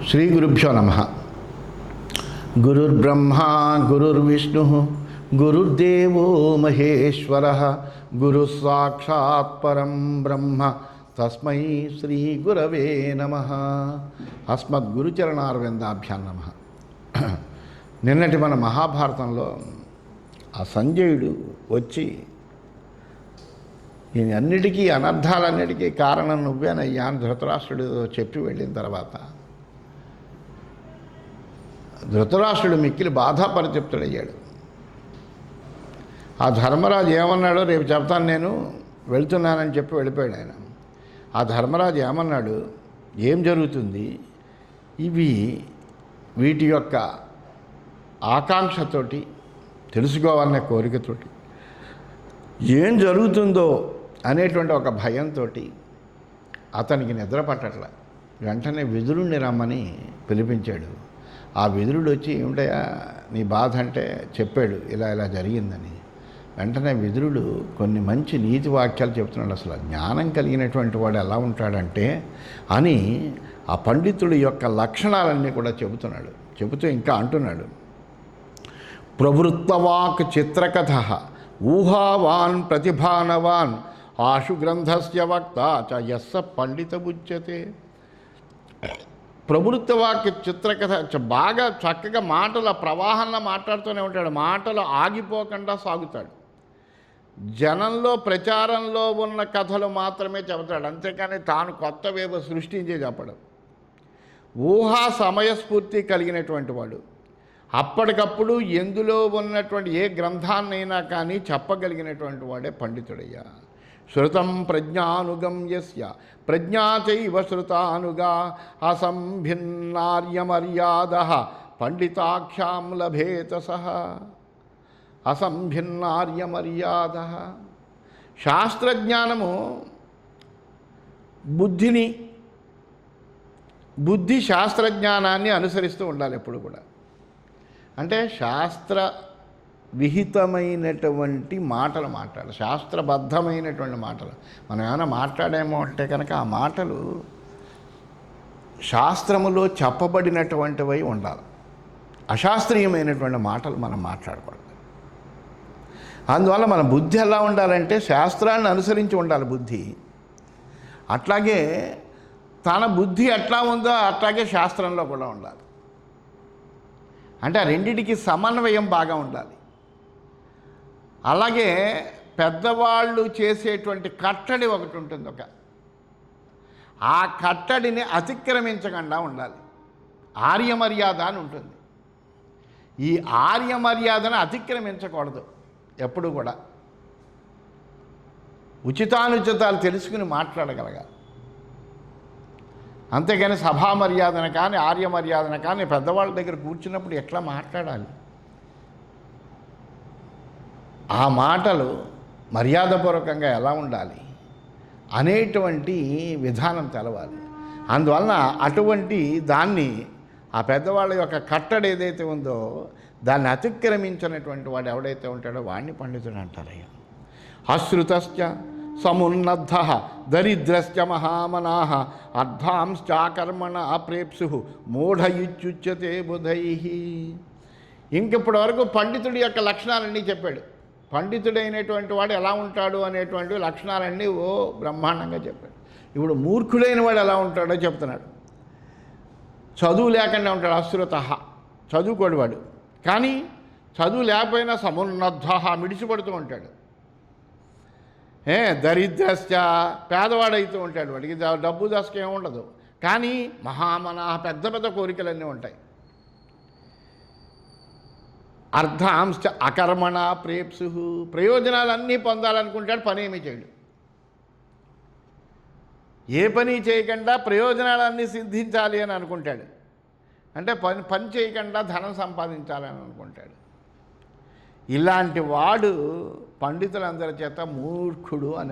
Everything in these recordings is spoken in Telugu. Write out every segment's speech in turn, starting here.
శ్రీ గురుభ్యో నమః. గురుర్బ్రహ్మా గురుర్విష్ణు గురుర్దేవో మహేశ్వరః గురుః సాక్షాత్ పరం బ్రహ్మ తస్మై శ్రీ గురవే నమః. అస్మద్గురుచరణారవిందాభ్యాం నమః. నిన్నటి మన మహాభారతంలో ఆ సంజయుడు వచ్చి ఈ అన్నిటికీ అనర్థాలన్నిటికీ కారణం నువ్వేనయ్యా అని ధృతరాష్ట్రుడు చెప్పి వెళ్ళిన తర్వాత ధృతరాష్ట్రుడు మిక్కిలి బాధాపరిచెప్తుడయ్యాడు. ఆ ధర్మరాజు ఏమన్నాడో రేపు చెప్తాను, నేను వెళ్తున్నానని చెప్పి వెళ్ళిపోయాడు ఆయన. ఆ ధర్మరాజు ఏమన్నాడు, ఏం జరుగుతుంది, వీటి యొక్క ఆకాంక్షతోటి తెలుసుకోవాలనే కోరికతోటి ఏం జరుగుతుందో అనేటువంటి ఒక భయంతో అతనికి నిద్ర పట్టట్ల. వెంటనే విదురుణ్ణి రమ్మని పిలిపించాడు. ఆ విదురుడు వచ్చి ఏమిటయా నీ బాధ అంటే చెప్పాడు, ఇలా ఇలా జరిగిందని. వెంటనే విదురుడు కొన్ని మంచి నీతి వాక్యాలు చెప్తున్నాడు. అసలు జ్ఞానం కలిగినటువంటి వాడు ఎలా ఉంటాడంటే అని ఆ పండితుడి యొక్క లక్షణాలన్నీ కూడా చెబుతున్నాడు. చెబుతూ ఇంకా అంటున్నాడు, ప్రవృత్తవాక్ చిత్రకథ ఊహావాన్ ప్రతిభానవాన్ ఆశు గ్రంథస్య వక్త చ యస్స పండిత బుచ్యతే. ప్రవృత్తవాక్య చిత్రకథ బాగా చక్కగా మాటల ప్రవాహంలో మాట్లాడుతూనే ఉంటాడు. మాటలు ఆగిపోకుండా సాగుతాడు. జనంలో ప్రచారంలో ఉన్న కథలు మాత్రమే చెబుతాడు, అంతేకాని తాను కొత్తవేవో సృష్టించే చెప్పడం. ఊహా సమయస్ఫూర్తి కలిగినటువంటి వాడు. అప్పటికప్పుడు ఎందులో ఉన్నటువంటి ఏ గ్రంథాన్నైనా కానీ చెప్పగలిగినటువంటి వాడే పండితుడయ్యా. శృతం ప్రజ్ఞానుగమ్యస్య ప్రజ్ఞా చైవ శృతానుగా అసంభిన్నార్యమర్యాద పండితాఖ్యాం లభేత సహ. అసంభిన్నార్యమర్యాద. శాస్త్రజ్ఞానము బుద్ధి శాస్త్రజ్ఞానాన్ని అనుసరిస్తూ ఉండాలి ఎప్పుడు కూడా. అంటే శాస్త్ర విహితమైనటువంటి మాటలు మాట్లాడాలి, శాస్త్రబద్ధమైనటువంటి మాటలు. మనం ఏమైనా మాట్లాడేమో అంటే కనుక ఆ మాటలు శాస్త్రములో చెప్పబడినటువంటివై ఉండాలి. అశాస్త్రీయమైనటువంటి మాటలు మనం మాట్లాడకూడదు. అందువల్ల మన బుద్ధి ఎలా ఉండాలంటే శాస్త్రాన్ని అనుసరించి ఉండాలి బుద్ధి. అట్లాగే తన బుద్ధి ఎట్లా ఉందో అట్లాగే శాస్త్రంలో కూడా ఉండాలి. అంటే ఆ రెండిటికి సమన్వయం బాగా ఉండాలి. అలాగే పెద్దవాళ్ళు చేసేటువంటి కట్టడి ఒకటి ఉంటుంది, ఆ కట్టడిని అతిక్రమించకుండా ఉండాలి. ఆర్యమర్యాద అని ఉంటుంది. ఈ ఆర్యమర్యాదను అతిక్రమించకూడదు ఎప్పుడు కూడా. ఉచితానుచితాలు తెలుసుకుని మాట్లాడగలగాలి. అంతేగాని సభా మర్యాదన కానీ ఆర్యమర్యాదన కానీ పెద్దవాళ్ళ దగ్గర కూర్చున్నప్పుడు ఎట్లా మాట్లాడాలి, ఆ మాటలు మర్యాదపూర్వకంగా ఎలా ఉండాలి అనేటువంటి విధానం తెలవాలి. అందువలన అటువంటి దాన్ని ఆ పెద్దవాళ్ళ యొక్క కట్టడి ఏదైతే ఉందో దాన్ని అతిక్రమించినటువంటి వాడు ఎవడైతే ఉంటాడో వాడిని పండితుడు అంటారయ్యా. అశ్రుతశ్చ సమున్నద్ధ దరిద్రశ్చ మహామనాః అర్థాంశ్చాకర్మణ ప్రేప్సు మూఢ ఇత్యుచ్యతే బుధై. ఇంకిప్పటి వరకు పండితుడి యొక్క లక్షణాలన్నీ చెప్పాడు. పండితుడైనటువంటి వాడు ఎలా ఉంటాడు అనేటువంటి లక్షణాలన్నీ బ్రహ్మాండంగా చెప్పాడు. ఇప్పుడు మూర్ఖుడైన వాడు ఎలా ఉంటాడో చెప్తున్నాడు. చదువు లేకుండా ఉంటాడు, అశ్రుత, చదువుకోడు వాడు. కానీ చదువు లేకపోయినా సమున్నద్ధ మిడిసిపడుతూ ఉంటాడు. దరిద్రశ్చ పేదవాడైతూ ఉంటాడు, వాడికి డబ్బు దశక ఏముండదు. కానీ మహామనా పెద్ద పెద్ద కోరికలన్నీ ఉంటాయి. అర్థాంశ్చ అకర్మణ ప్రేప్సు ప్రయోజనాలన్నీ పొందాలనుకుంటాడు, పని ఏమీ చేయడు. ఏ పని చేయకుండా ప్రయోజనాలన్నీ సిద్ధించాలి అని అనుకుంటాడు. అంటే పని చేయకుండా ధనం సంపాదించాలని అనుకుంటాడు. ఇలాంటి వాడు పండితులందరి చేత మూర్ఖుడు అని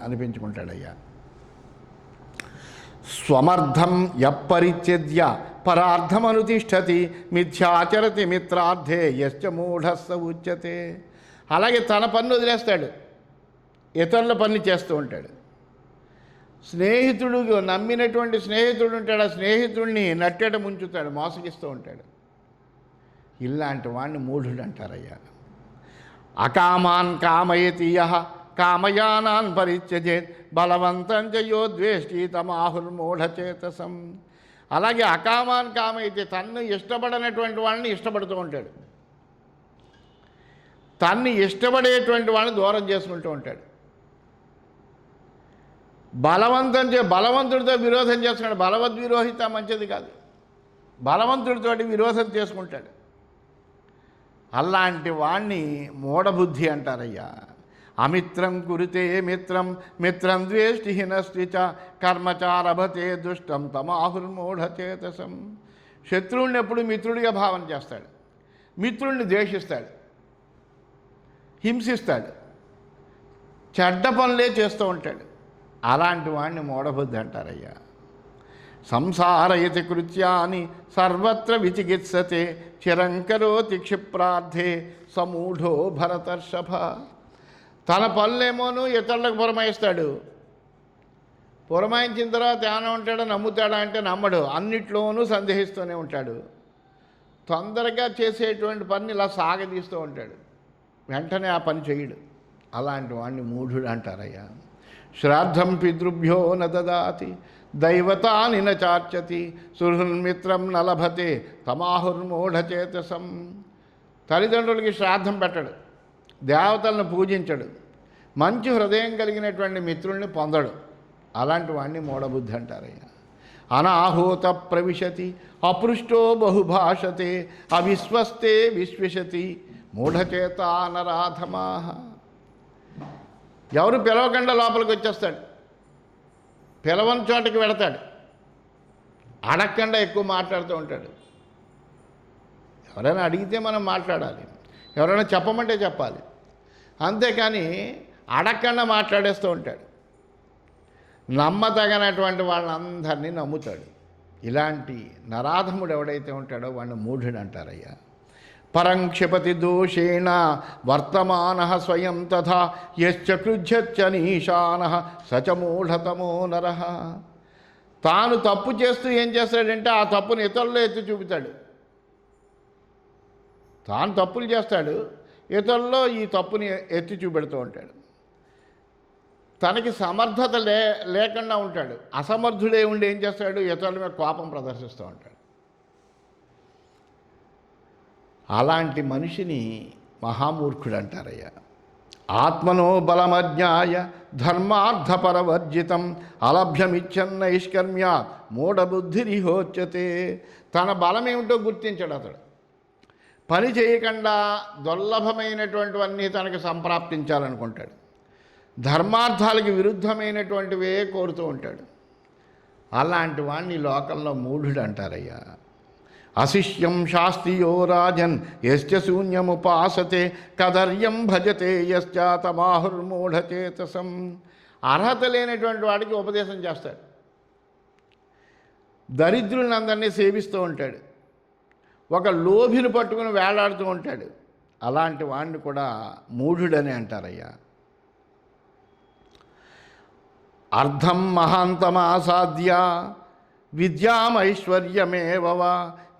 అనిపించుకుంటాడయ్యా. స్వమర్థం యప్పరిచ్ఛేద్య పరార్థమనుతిష్ఠతి మిథ్యాచరతి మిత్రార్థే యశ్చ మూఢస్స ఉచ్యతే. అలాగే తన పన్ను వదిలేస్తాడు, ఇతరుల పని చేస్తూ ఉంటాడు. స్నేహితుడు నమ్మినటువంటి స్నేహితుడు ఉంటాడు, ఆ స్నేహితుడిని నట్టేట ముంచుతాడు, మోసగిస్తూ ఉంటాడు. ఇలాంటి వాడిని మూఢుడు అంటారయ్యా. అకామాన్ కామయతి యః కామయానాన్ పరిత్యజేత్ బలవంతం చ యో ద్వేష్టి తమాహుర్మూఢచేతసం. అలాగే అకామాన్ కామయతి, తన్ను ఇష్టపడనటువంటి వాళ్ళని ఇష్టపడుతూ ఉంటాడు, తన్ని ఇష్టపడేటువంటి వాళ్ళని దూరం చేసుకుంటూ ఉంటాడు. బలవంతుడితో విరోధం చేసుకున్నాడు. బలవద్విరోహిత మంచిది కాదు, బలవంతుడితోటి విరోధం చేసుకుంటాడు. అలాంటి వాణ్ణి మూఢబుద్ధి అంటారయ్యా. అమిత్రం కురితే మిత్రం మిత్రం ద్వేష్టి హినస్తి చ కర్మచారభతే దుష్టం తమాహుర్మూఢచేతసం. శత్రువుని ఎప్పుడు మిత్రుడిగా భావన చేస్తాడు, మిత్రుడిని ద్వేషిస్తాడు, హింసిస్తాడు, చెడ్డ పనులే చేస్తూ ఉంటాడు. అలాంటి వాడిని మూఢబుద్ధి అంటారయ్యా. సంసారయతి కృత్యాని సర్వత్ర విచికిత్సతే చిరంకరోతి క్షిప్రార్థే సమూఢో భరతర్షభ. తన పనులేమోను ఇతరులకు పురమాయిస్తాడు, పురమాయించిన తర్వాత ఏమైనా ఉంటాడో నమ్ముతాడా అంటే నమ్మడు, అన్నిట్లోనూ సందేహిస్తూనే ఉంటాడు. తొందరగా చేసేటువంటి పని ఇలా సాగదీస్తూ ఉంటాడు, వెంటనే ఆ పని చేయడు. అలాంటి వాడిని మూఢుడు అంటారయ్యా. శ్రాద్ధం పితృభ్యో న దదాతి దైవతాని న చార్చతి సుహృన్మిత్రం న లభతే తమాహుర్మూఢచేతసం. తల్లిదండ్రులకి శ్రాద్ధం పెట్టడు, దేవతలను పూజించడు, మంచి హృదయం కలిగినటువంటి మిత్రుల్ని పొందడు. అలాంటి వాడిని మూఢబుద్ధి అంటారయ్యా. అనాహూత ప్రవిశతి అపృష్టో బహుభాషతే అవిశ్వస్తే విశ్వసతి మూఢచేత నరాధమాః. ఎవరు పిలవకుండా లోపలికి వచ్చేస్తాడు, పిలవని చోటకి వెళతాడు, అడగకుండా ఎక్కువ మాట్లాడుతూ ఉంటాడు. ఎవరైనా అడిగితే మనం మాట్లాడాలి, ఎవరైనా చెప్పమంటే చెప్పాలి, అంతేకాని అడగకుండా మాట్లాడేస్తూ ఉంటాడు. నమ్మతగినటువంటి వాళ్ళందరినీ నమ్ముతాడు. ఇలాంటి నరాధముడు ఎవడైతే ఉంటాడో వాడిని మూఢుడు అంటారయ్యా. పరం క్షిపతి దోషేణ వర్తమానః స్వయం తథా యశ్చ కృధ్యచ్చనీశానః సచ మూఢతమో నరః. తాను తప్పు చేస్తూ ఏం చేస్తాడంటే ఆ తప్పుని ఇతరుల్లో ఎత్తి చూపుతాడు. తాను తప్పులు చేస్తాడు, ఇతరుల్లో ఈ తప్పుని ఎత్తి చూపెడుతూ ఉంటాడు. తనకి సమర్థత లేకుండా ఉంటాడు, అసమర్థుడే ఉండి ఏం చేస్తాడు, ఇతరుల మీద కోపం ప్రదర్శిస్తూ ఉంటాడు. అలాంటి మనిషిని మహామూర్ఖుడు అంటారయ్యా. ఆత్మనో బలమజ్ఞాయ ధర్మార్థపరవర్జితం అలభ్యమిచ్చన్నైష్కర్మ్యాత్ మూఢబుద్ధిరిహోచ్యతే. తన బలం ఏమిటో గుర్తించాడు అతడు. పని చేయకుండా దుర్లభమైనటువంటివన్నీ తనకు సంప్రాప్తించాలనుకుంటాడు, ధర్మార్థాలకు విరుద్ధమైనటువంటివే కోరుతూ ఉంటాడు. అలాంటి వాణ్ణి లోకంలో మూఢుడు అంటారయ్యా. అశిష్యం శాస్త్రియో రాజన్ యశ్చ శూన్యముపాసతే కదర్యం భజతే యశ్చ తమాహుర్మూఢచేతసం. అర్హత లేనటువంటి వాడికి ఉపదేశం చేస్తాడు, దరిద్రులందరినీ సేవిస్తూ ఉంటాడు, ఒక లోభిని పట్టుకుని వేలాడుతూ ఉంటాడు. అలాంటి వాడిని కూడా మూఢుడని అంటారయ్యా. అర్థం మహాంతమాసాద్య విద్యామైశ్వర్యమేవ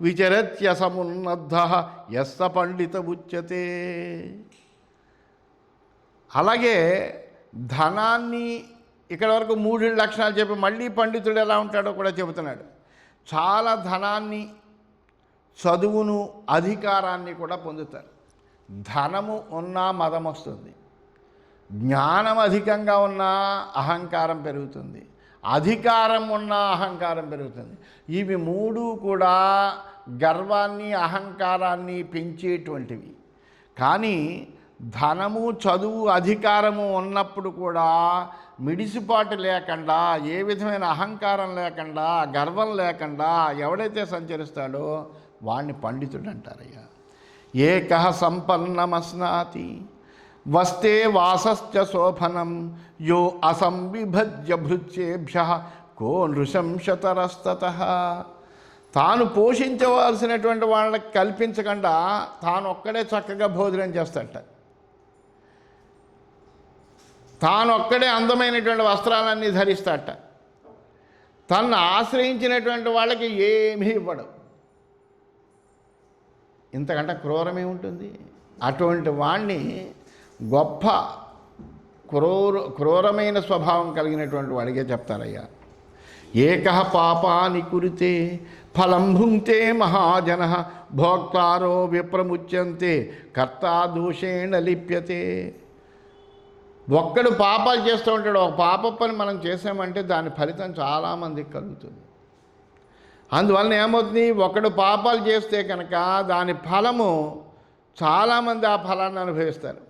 విచరత్య సమున్నద్ధః యస్స పండిత ఉచ్యతే. అలాగే ధనాన్ని ఇక్కడ వరకు మూడు లక్షణాలు చెప్పి మళ్ళీ పండితుడు ఎలా ఉంటాడో కూడా చెబుతున్నాడు. చాలా ధనాన్ని, చదువును, అధికారాన్ని కూడా పొందుతారు. ధనము ఉన్నా మదం వస్తుంది, జ్ఞానం అధికంగా ఉన్నా అహంకారం పెరుగుతుంది, అధికారం ఉన్న అహంకారం పెరుగుతుంది. ఇవి మూడు కూడా గర్వాన్ని, అహంకారాన్ని పెంచేటువంటివి. కానీ ధనము, చదువు, అధికారము ఉన్నప్పుడు కూడా మిడిసిపాటు లేకుండా, ఏ విధమైన అహంకారం లేకుండా, గర్వం లేకుండా ఎవడైతే సంచరిస్తాడో వాణ్ణి పండితుడు అంటారయ్యా. ఏకః సంపన్నమస్నాతి వస్తే వాసశ్చ శోభనం యో అసంవిభజ్య భృత్యేభ్యః కో నృశంశతరస్తతః. తాను పోషించవలసినటువంటి వాళ్ళకి కల్పించకుండా తాను ఒక్కడే చక్కగా భోజనం చేస్తాడట, తాను ఒక్కడే అందమైనటువంటి వస్త్రాలన్నీ ధరిస్తాడట, తన్ను ఆశ్రయించినటువంటి వాళ్ళకి ఏమీ ఇవ్వడు. ఇంతకంటే క్రూరమే ఉంటుంది. అటువంటి వాణ్ణి గొప్ప క్రూరమైన స్వభావం కలిగినటువంటి వాడికే చెప్తారయ్యా. ఏకః పాపాని కురితే ఫలం భుంక్తే మహాజన భోక్తారో విప్రముచ్యంతే కర్తా దోషేణ లిప్యతే. ఒక్కడు పాపాలు చేస్తూ ఉంటాడు. ఒక పాప పని మనం చేసామంటే దాని ఫలితం చాలామందికి కలుగుతుంది. అందువలన ఏమవుతుంది, ఒకడు పాపాలు చేస్తే కనుక దాని ఫలము చాలామంది ఆ ఫలాన్ని అనుభవిస్తారు.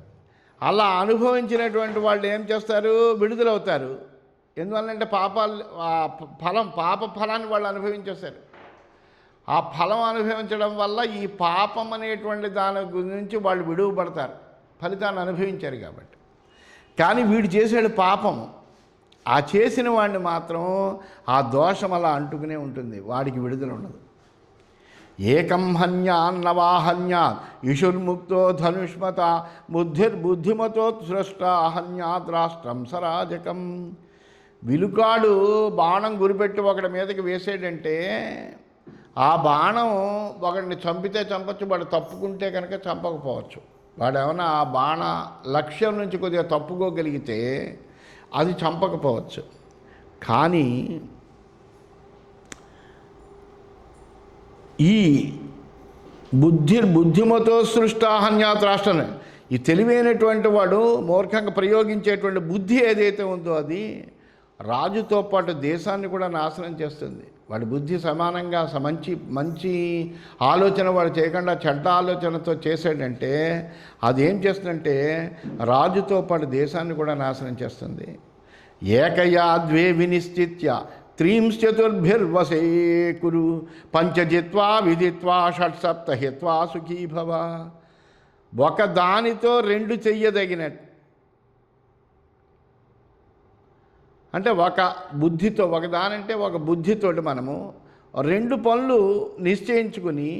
అలా అనుభవించినటువంటి వాళ్ళు ఏం చేస్తారు, విడుదలవుతారు. ఎందువల్లంటే పాప ఫలాన్ని వాళ్ళు అనుభవించేస్తారు. ఆ ఫలం అనుభవించడం వల్ల ఈ పాపం అనేటువంటి దాని గురించి వాళ్ళు విడువబడతారు, ఫలితాన్ని అనుభవించారు కాబట్టి. కానీ వీడు చేసాడు పాపం, ఆ చేసిన వాడిని మాత్రం ఆ దోషం అలా అంటుకునే ఉంటుంది, వాడికి విడుదల ఉండదు. ఏకం హన్యాన్నవాహన్యాత్ ఇషుర్ముక్తో ధనుష్మత బుద్ధిర్బుద్ధిమతో సృష్ట హన్యాత్ రాష్ట్రం సరాజకం. విలుకాడు బాణం గురిపెట్టి ఒకటి మీదకి వేసాడంటే ఆ బాణం ఒకడిని చంపితే చంపచ్చు, వాడు తప్పుకుంటే కనుక చంపకపోవచ్చు. వాడు ఏమన్నా ఆ బాణ లక్ష్యం నుంచి కొద్దిగా తప్పుకోగలిగితే అది చంపకపోవచ్చు. కానీ ఈ బుద్ధిమతో సృష్టాహన్యాత్ రాష్ట్రం, ఈ తెలివైనటువంటి వాడు మూర్ఖంగా ప్రయోగించేటువంటి బుద్ధి ఏదైతే ఉందో అది రాజుతో పాటు దేశాన్ని కూడా నాశనం చేస్తుంది. వాడి బుద్ధి సమానంగా మంచి ఆలోచన వాడు చేయకుండా చెడ్డ ఆలోచనతో చేసాడంటే అదేం చేస్తుందంటే రాజుతో పాటు దేశాన్ని కూడా నాశనం చేస్తుంది. ఏకయా ద్వే వినిశ్చిత్య త్రీంశ్చతుర్భిర్వసే కురు పంచజిత్వా విదిత్వా షట్సప్తహిత్వా సుఖీ భవ. ఒక దానితో రెండు చెయ్యదగినట్టు, అంటే ఒక బుద్ధితో, ఒకదానంటే ఒక బుద్ధితోటి మనము రెండు పనులు నిశ్చయించుకుని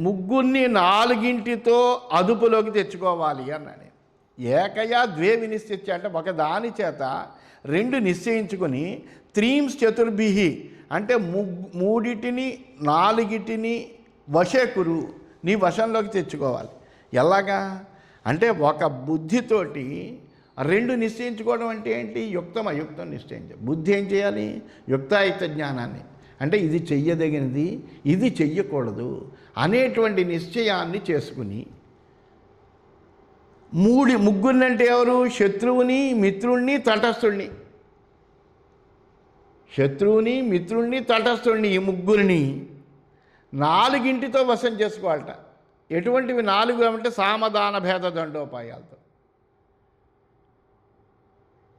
ముగ్గురిని నాలుగింటితో అదుపులోకి తెచ్చుకోవాలి అన్నాడు. ఏకయా ద్వే వినిశ్చిత్య అంటే ఒక దాని చేత రెండు నిశ్చయించుకొని త్రీంశ్చతుర్భిః అంటే మూడిటిని నాలుగిటిని వశేకురు, నీ వశంలోకి తెచ్చుకోవాలి. ఎలాగా అంటే ఒక బుద్ధితోటి రెండు నిశ్చయించుకోవడం అంటే ఏంటి, యుక్తం అయుక్తం నిశ్చయించాలి. బుద్ధి ఏం చేయాలి, యుక్తాయుక్త జ్ఞానాన్ని, అంటే ఇది చెయ్యదగినది ఇది చెయ్యకూడదు అనేటువంటి నిశ్చయాన్ని చేసుకుని ముగ్గురిని అంటే ఎవరు, శత్రువుని మిత్రుణ్ణి తటస్థుణ్ణి, శత్రువుని మిత్రుణ్ణి తటస్థుణ్ణి, ఈ ముగ్గురిని నాలుగింటితో వశం చేసుకోవాలట. ఎటువంటివి నాలుగు అంటే సామధాన భేద దండోపాయాలతో.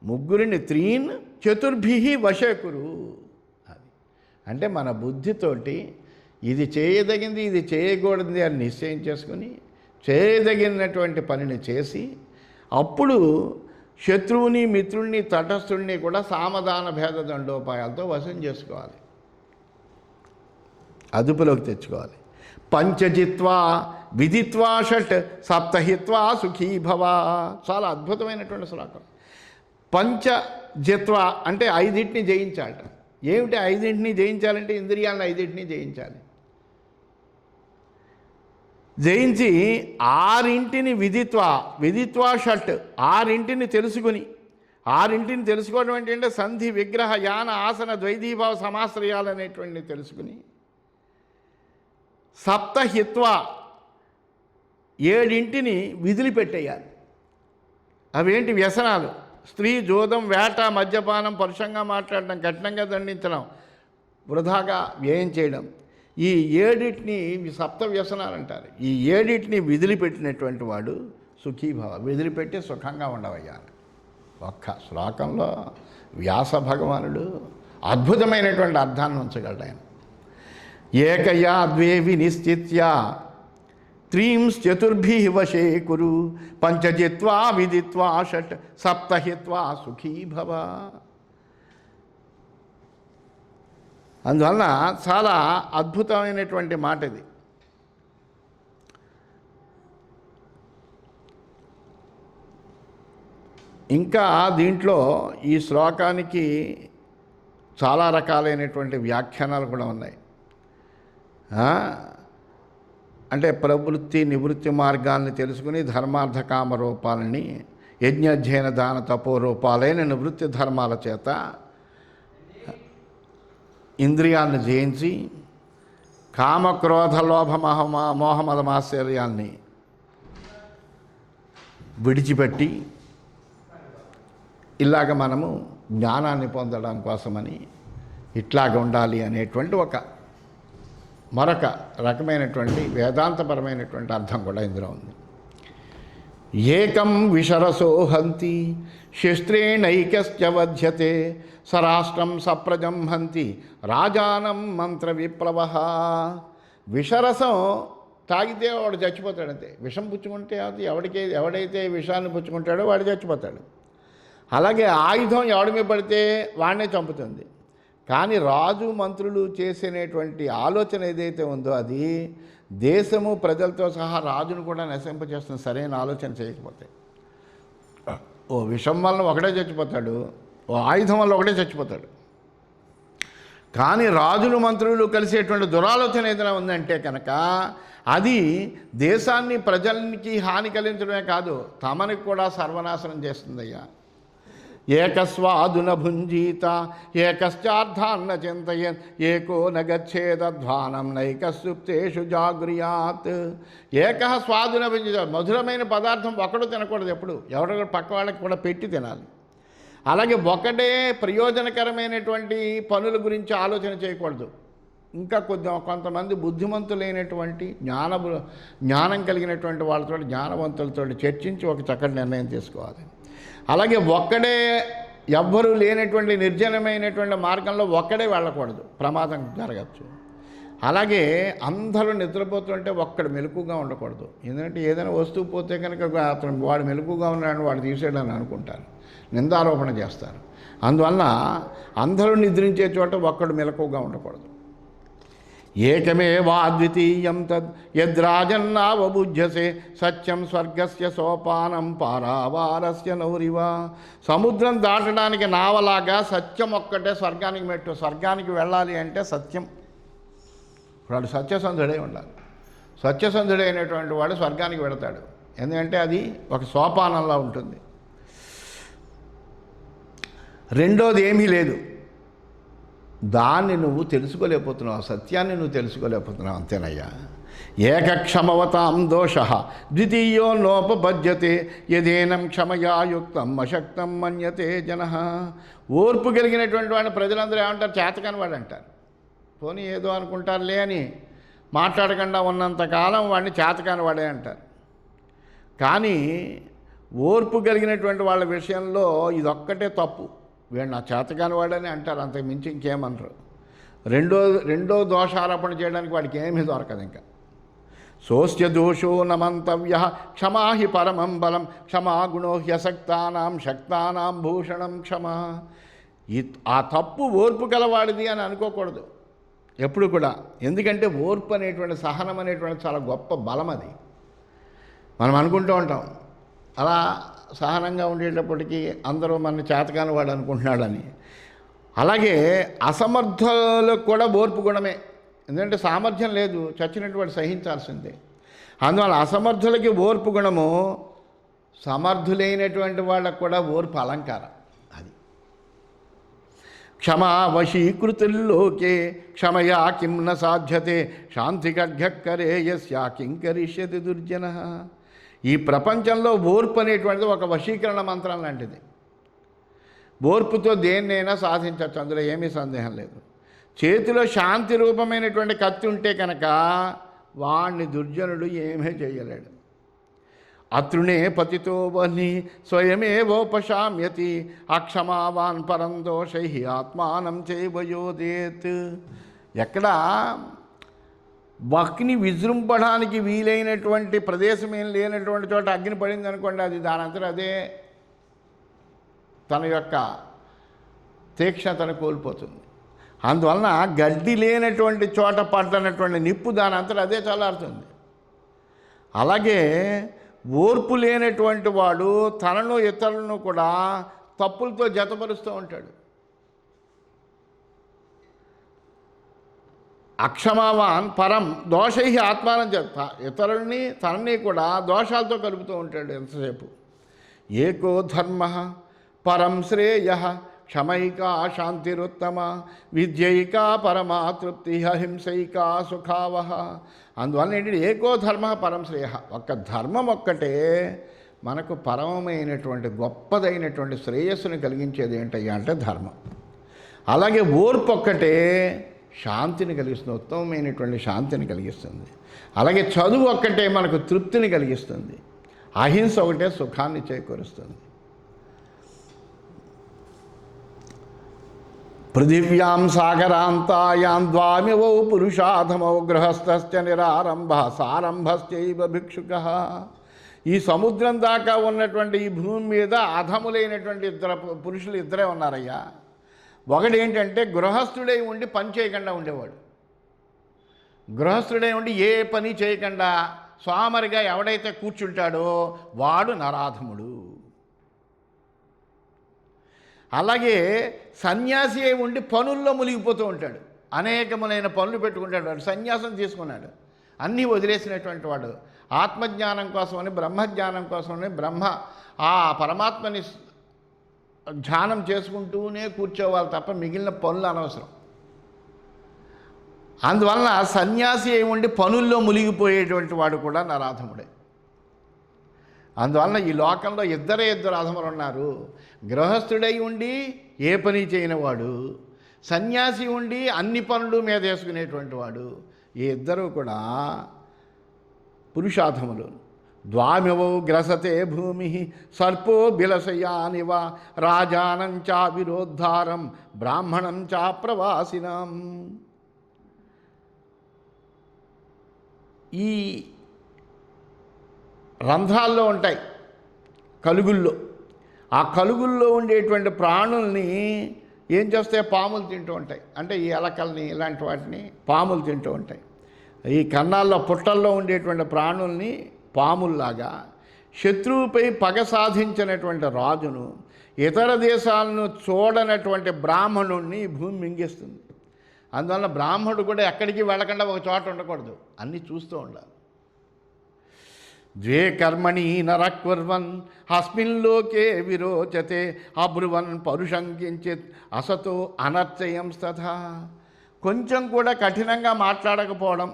ముగ్గురిని త్రీన్ చతుర్భిః వశకురు. అది అంటే మన బుద్ధితోటి ఇది చేయదగింది ఇది చేయకూడదు అని నిశ్చయం చేసుకుని చేయదగినటువంటి పనిని చేసి అప్పుడు శత్రువుని మిత్రుణ్ణి తటస్థుణ్ణి కూడా సామధాన భేద దండోపాయాలతో వశం చేసుకోవాలి, అదుపులోకి తెచ్చుకోవాలి. పంచజిత్వా విదిత్వా షట్ సప్తహిత్వా సుఖీ భవ. చాలా అద్భుతమైనటువంటి శ్లోకం. పంచజిత్వ అంటే ఐదింటిని జయించాలట. ఏమిటి ఐదింటిని జయించాలంటే ఇంద్రియాలను ఐదింటిని జయించాలి. జయించి ఆరింటిని విదిత్వా షట్ ఆరింటిని తెలుసుకుని, ఆరింటిని తెలుసుకోవడం ఏంటంటే సంధి విగ్రహ యాన ఆసన ద్వైధీభావ సమాశ్రయాలు అనేటువంటివి తెలుసుకుని, సప్తహిత్వ ఏడింటిని విదిలిపెట్టేయాలి. అవేంటి వ్యసనాలు, స్త్రీ, జోదం, వేట, మద్యపానం, పరుషంగా మాట్లాడడం, కఠినంగా దండించడం, వృధాగా వ్యయం చేయడం, ఈ ఏడిటిని సప్త వ్యసనాలు అంటారు. ఈ ఏడిటిని విదిలిపెట్టినటువంటి వాడు సుఖీభవ, విదిలిపెట్టి సుఖంగా ఉండవయ్యా. ఒక్క శ్లోకంలో వ్యాస భగవానుడు అద్భుతమైనటువంటి అర్థాన్ని ఉంచగలడు ఆయన. ఏకయా ద్వే వినిశ్చిత్య త్రీంశ్చతుర్భిః వశే కురు పంచజిత్వా విదిత్వా షట్ సప్తహిత్వా సుఖీ భవ. అందువలన చాలా అద్భుతమైనటువంటి మాట ఇది. ఇంకా దీంట్లో ఈ శ్లోకానికి చాలా రకాలైనటువంటి వ్యాఖ్యానాలు కూడా ఉన్నాయి. అంటే ప్రవృత్తి నివృత్తి మార్గాల్ని తెలుసుకుని ధర్మార్థ కామ రూపాలని యజ్ఞాధ్యయన దాన తపో రూపాలైన నివృత్తి ధర్మాల చేత ఇంద్రియాలను జయించి కామక్రోధ లోభ మోహమదమాశ్చర్యాల్ని విడిచిపెట్టి ఇలాగ మనము జ్ఞానాన్ని పొందడం కోసమని ఇట్లాగ ఉండాలి అనేటువంటి మరొక రకమైనటువంటి వేదాంతపరమైనటువంటి అర్థం కూడా ఇందులో ఉంది. ఏకం విశరసో హంతి శస్త్రేణైకశ్చ వధ్యతే సరాష్ట్రం సప్రజం హంతి రాజానం మంత్ర విప్లవ. విషరసం తాగితే వాడు చచ్చిపోతాడంతే. విషం పుచ్చుకుంటే అది ఎవడైతే విషాన్ని పుచ్చుకుంటాడో వాడు చచ్చిపోతాడు. అలాగే ఆయుధం ఎవడి మీద పడితే వాడినే చంపుతుంది. కానీ రాజు మంత్రులు చేసేటువంటి ఆలోచన ఏదైతే ఉందో అది దేశము ప్రజలతో సహా రాజును కూడా నశింపచేస్తుంది సరైన ఆలోచన చేయకపోతే. ఓ విషం వలన ఒకటే చచ్చిపోతాడు, ఓ ఆయుధం వల్ల ఒకటే చచ్చిపోతాడు. కానీ రాజులు మంత్రులు కలిసేటువంటి దురాలోచన ఏదైనా ఉందంటే కనుక అది దేశాన్ని ప్రజలకి హాని కలిగించడమే కాదు, తమనికి కూడా సర్వనాశనం చేస్తుందయ్యా. ఏకస్వాదున భుంజీత ఏకశ్చార్థాన్న చింతయన్ ఏకో నగచ్చేదధ్వానం నైకసుప్తేషు జాగృయాత్. ఏక స్వాదున భుంజీత, మధురమైన పదార్థం ఒకడు తినకూడదు, ఎప్పుడు ఎవరు పక్క వాళ్ళకి కూడా పెట్టి తినాలి. అలాగే ఒకటే ప్రయోజనకరమైనటువంటి పనుల గురించి ఆలోచన చేయకూడదు. ఇంకా కొంతమంది బుద్ధిమంతులైనటువంటి జ్ఞానం కలిగినటువంటి వాళ్ళతో జ్ఞానవంతులతో చర్చించి ఒక చక్కటి నిర్ణయం తీసుకోవాలి. అలాగే ఒక్కడే ఎవ్వరూ లేనటువంటి నిర్జనమైనటువంటి మార్గంలో ఒక్కడే వెళ్ళకూడదు, ప్రమాదం జరగచ్చు. అలాగే అందరూ నిద్రపోతుంటే ఒక్కడు మెలకుగా ఉండకూడదు. ఎందుకంటే ఏదైనా వస్తువు పోతే కనుక అతను వాడు మెలకుగా ఉన్నాడని వాడు తీసేయడని అనుకుంటారు, నిందారోపణ చేస్తారు. అందువల్ల అందరూ నిద్రించే చోట ఒక్కడు మెలకుగా ఉండకూడదు. ఏకమేవాద్వితీయం తద్ యద్రాజన్నావబుధ్యసే సత్యం స్వర్గస్య సోపానం పారావారస్య నౌరివా. సముద్రం దాటడానికి నావలాగా సత్యం ఒక్కటే స్వర్గానికి మెట్టు. స్వర్గానికి వెళ్ళాలి అంటే సత్యం, వాడు సత్యసంధుడై ఉండాలి. సత్యసంధుడైనటువంటి వాడు స్వర్గానికి వెళతాడు. ఎందుకంటే అది ఒక సోపానంలా ఉంటుంది. రెండోది ఏమీ లేదు, దాన్ని నువ్వు తెలుసుకోలేకపోతున్నావు, సత్యాన్ని నువ్వు తెలుసుకోలేకపోతున్నావు, అంతేనయ్యా. ఏకక్షమవతాం దోష ద్వితీయో నోపభజ్యతే యదేనం క్షమయా యుక్తం అశక్తం మన్యతే జన. ఓర్పు కలిగినటువంటి వాడిని ప్రజలందరూ ఏమంటారు? చేతకాని వాడు అంటారు. పోనీ ఏదో అనుకుంటారులే అని మాట్లాడకుండా ఉన్నంతకాలం వాడిని చేతకాని వాడే అంటారు. కానీ ఓర్పు కలిగినటువంటి వాళ్ళ విషయంలో ఇదొక్కటే తప్పు. వీడు నా చేతకాని వాడని అంటారు, అంతకు మించి ఇంకేమనరు. రెండో దోషారోపణ చేయడానికి వాడికి ఏమీ దొరకదు. ఇంకా సోస్య దోషో నమంతవ్య క్షమా హి పరమం బలం క్షమా గుణో హ్యసక్తానాం శక్తానాం భూషణం క్షమా. ఆ తప్పు ఓర్పు గలవాడిది అని అనుకోకూడదు ఎప్పుడు కూడా. ఎందుకంటే ఓర్పు అనేటువంటి సహనం అనేటువంటి చాలా గొప్ప బలం. అది మనం అనుకుంటూ ఉంటాం అలా సహనంగా ఉండేటప్పటికీ అందరూ మన చేతకాని వాడు అనుకుంటున్నాడని. అలాగే అసమర్థులకు కూడా ఓర్పు గుణమే. ఎందుకంటే సామర్థ్యం లేదు, చచ్చినటువంటి సహించాల్సిందే. అందువల్ల అసమర్థులకి ఓర్పు గుణము, సమర్థులైనటువంటి వాళ్ళకు కూడా ఓర్పు అలంకారం. అది క్షమా వశీకృతుల్లోకే క్షమయా కిం న సాధ్యతే శాంతి ఖడ్గక్కరే యస్యా కిం కరిష్యతి దుర్జన. ఈ ప్రపంచంలో ఓర్పు అనేటువంటిది ఒక వశీకరణ మంత్రం లాంటిది. ఓర్పుతో దేన్నైనా సాధించవచ్చు, అందులో ఏమీ సందేహం లేదు. చేతిలో శాంతి రూపమైనటువంటి కత్తి ఉంటే కనుక వాణ్ణి దుర్జనుడు ఏమీ చేయలేడు. అతృణే పతితో వహ్ని స్వయమేవోపశామ్యతి అక్షమావాన్ పరం దోషై ఆత్మానం చేయవయోదేత్. ఎక్కడ అగ్ని విజృంభడానికి వీలైనటువంటి ప్రదేశం ఏం లేనటువంటి చోట అగ్ని పడింది అనుకోండి, అది దానంతట అదే తన యొక్క తీక్షణతను కోల్పోతుంది. అందువలన గడ్డి లేనటువంటి చోట పడ్డనటువంటి నిప్పు దానంతట అదే చల్లారుతుంది. అలాగే ఓర్పు లేనటువంటి వాడు తనను ఇతరులను కూడా తప్పులతో జతపరుస్తూ ఉంటాడు. అక్షమావాన్ పరం దోషై ఆత్మానం చెప్తా, ఇతరుల్ని తనని కూడా దోషాలతో కలుపుతూ ఉంటాడు ఎంతసేపు. ఏకో ధర్మ పరం శ్రేయ క్షమైకా శాంతిరుత్తమ విద్యైకా పరమా తృప్తి అహింసైకా సుఖావహ. అందువల్ల ఏంటంటే ఏకో ధర్మ పరం శ్రేయ, ఒక్క ధర్మం ఒక్కటే మనకు పరమమైనటువంటి గొప్పదైనటువంటి శ్రేయస్సుని కలిగించేది ఏంటయ్యా అంటే ధర్మం. అలాగే ఓర్పు ఒక్కటే శాంతిని కలిగిస్తుంది, ఉత్తమమైనటువంటి శాంతిని కలిగిస్తుంది. అలాగే చదువు ఒక్కటే మనకు తృప్తిని కలిగిస్తుంది. అహింస ఒకటే సుఖాన్ని చేకూరుస్తుంది. పృథివ్యాం సాగరాంతాయాం ద్వామివౌ పురుషాధమౌ గృహస్థశ్చ నిరారంభ సారంభశ్చైవ భిక్షుకః. ఈ సముద్రం దాకా ఉన్నటువంటి ఈ భూమి మీద అధములైనటువంటి పురుషులు ఇద్దరే ఉన్నారయ్యా. ఒకటి ఏంటంటే గృహస్థుడై ఉండి పని చేయకుండా ఉండేవాడు. గృహస్థుడై ఉండి ఏ పని చేయకుండా స్వామరిగా ఎవడైతే కూర్చుంటాడో వాడు నరాధముడు. అలాగే సన్యాసి అయి ఉండి పనుల్లో మునిగిపోతూ ఉంటాడు, అనేకములైన పనులు పెట్టుకుంటాడు. వాడు సన్యాసం తీసుకున్నాడు, అన్నీ వదిలేసినటువంటి వాడు ఆత్మజ్ఞానం కోసమని బ్రహ్మజ్ఞానం కోసమని ఆ పరమాత్మని ధ్యానం చేసుకుంటూనే కూర్చోవాలి తప్ప మిగిలిన పనులు అనవసరం. అందువలన సన్యాసి అయి ఉండి పనుల్లో మునిగిపోయేటువంటి వాడు కూడా నరాధముడే. అందువలన ఈ లోకంలో ఇద్దరు అధములు ఉన్నారు. గృహస్థుడై ఉండి ఏ పని చేయనివాడు, సన్యాసి ఉండి అన్ని పనులు మీద వేసుకునేటువంటి వాడు. ఈ ఇద్దరూ కూడా పురుషాధములు. ద్వామివౌ గ్రసతే భూమి సర్పో బిలసయానివ రాజానం చా విరోద్ధారం బ్రాహ్మణం చా ప్రవాసినం. ఈ రంధ్రాల్లో ఉంటాయి కలుగుల్లో. ఆ కలుగుల్లో ఉండేటువంటి ప్రాణుల్ని ఏం చేస్తే పాములు తింటూ ఉంటాయి. అంటే ఈ ఎలకల్ని ఇలాంటి వాటిని పాములు తింటూ ఉంటాయి. ఈ కన్నాల్లో పుట్టల్లో ఉండేటువంటి ప్రాణుల్ని పాముల్లాగా శత్రువుపై పగ సాధించినటువంటి రాజును, ఇతర దేశాలను చూడనటువంటి బ్రాహ్మణుణ్ణి భూమి మింగేస్తుంది. అందువల్ల బ్రాహ్మణుడు కూడా ఎక్కడికి వెళ్ళకుండా ఒక చోట ఉండకూడదు, అన్నీ చూస్తూ ఉండాలి. ద్వే కర్మణి నరకుర్వన్ అస్మిన్ లోకే విరోచతే అబ్రువన్ పరుషం కించిత్ అసతో అనర్చయం తథా. కొంచెం కూడా కఠినంగా మాట్లాడకపోవడం,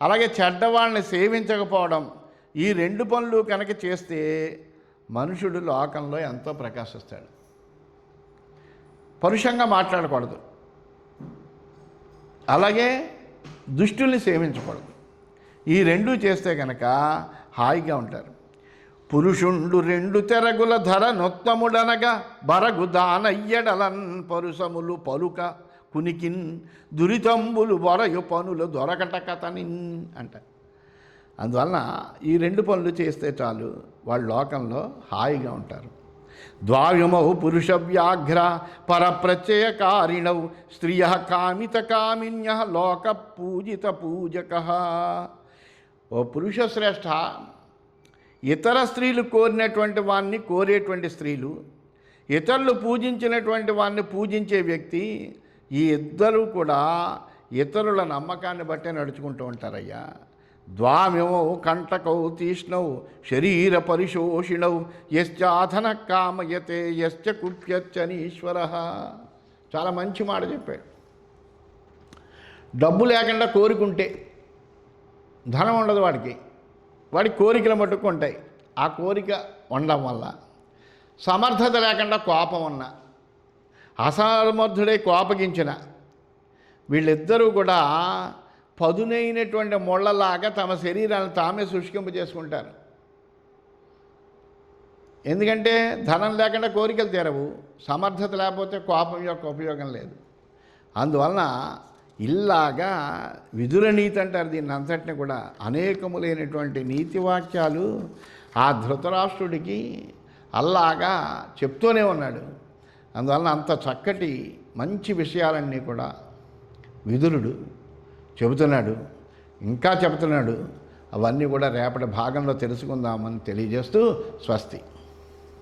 అలాగే చెడ్డవాళ్ళని సేవించకపోవడం, ఈ రెండు పనులు కనుక చేస్తే మనుషుడు లోకంలో ఎంతో ప్రకాశిస్తాడు. పరుషంగా మాట్లాడకూడదు, అలాగే దుష్టుల్ని సేవించకూడదు. ఈ రెండూ చేస్తే కనుక హాయిగా ఉంటారు. పురుషుండు రెండు తెరగుల ధర నొత్తముడనగా బరగు దానయ్యడలన్ పరుసములు పలుక కునికిన్ దురితంబులు బొరయు పనులు దొరకట కథనిన్ అంట. అందువలన ఈ రెండు పనులు చేస్తే చాలు, వాళ్ళు లోకంలో హాయిగా ఉంటారు. ద్వావ్యమౌ పురుష వ్యాఘ్ర పరప్రత్యయకారిణౌ స్త్రియ కామిత కామిన్య లోక పూజిత పూజక. ఓ పురుష శ్రేష్ఠ, ఇతర స్త్రీలు కోరినటువంటి వాన్ని కోరేటువంటి స్త్రీలు, ఇతరులు పూజించినటువంటి వాన్ని పూజించే వ్యక్తి, ఈ ఇద్దరూ కూడా ఇతరుల నమ్మకాన్ని బట్టే నడుచుకుంటూ ఉంటారయ్యా. ద్వామిమౌ కంటకౌ తీష్ణౌ శరీర పరిశోషిణౌ యశ్చాధన కామయతే యశ్చ కుప్యచ్చనీశ్వర. చాలా మంచి మాట చెప్పాడు. డబ్బు లేకుండా కోరికుంటే ధనం ఉండదు వాడికి కోరికలు మట్టుకు ఉంటాయి. ఆ కోరిక ఉండడం వల్ల సమర్థత లేకుండా కోపం ఉన్న, అసమర్థుడై కోపగించిన, వీళ్ళిద్దరూ కూడా పదునైనటువంటి ముళ్ళలాగా తమ శరీరాన్ని తామే శుష్కింప చేసుకుంటారు. ఎందుకంటే ధనం లేకుండా కోరికలు తీరవు, సమర్థత లేకపోతే కోపం యొక్క ఉపయోగం లేదు. అందువలన ఇల్లాగా విదుర నీతి అంటారు దీన్ని అంతటిని కూడా. అనేకములైనటువంటి నీతి వాక్యాలు ఆ ధృతరాష్ట్రుడికి అల్లాగా చెప్తూనే ఉన్నాడు. అందువలన అంత చక్కటి మంచి విషయాలన్నీ కూడా విదురుడు చెబుతున్నాడు, ఇంకా చెబుతున్నాడు. అవన్నీ కూడా రేపటి భాగంలో తెలుసుకుందామని తెలియజేస్తూ స్వస్తి.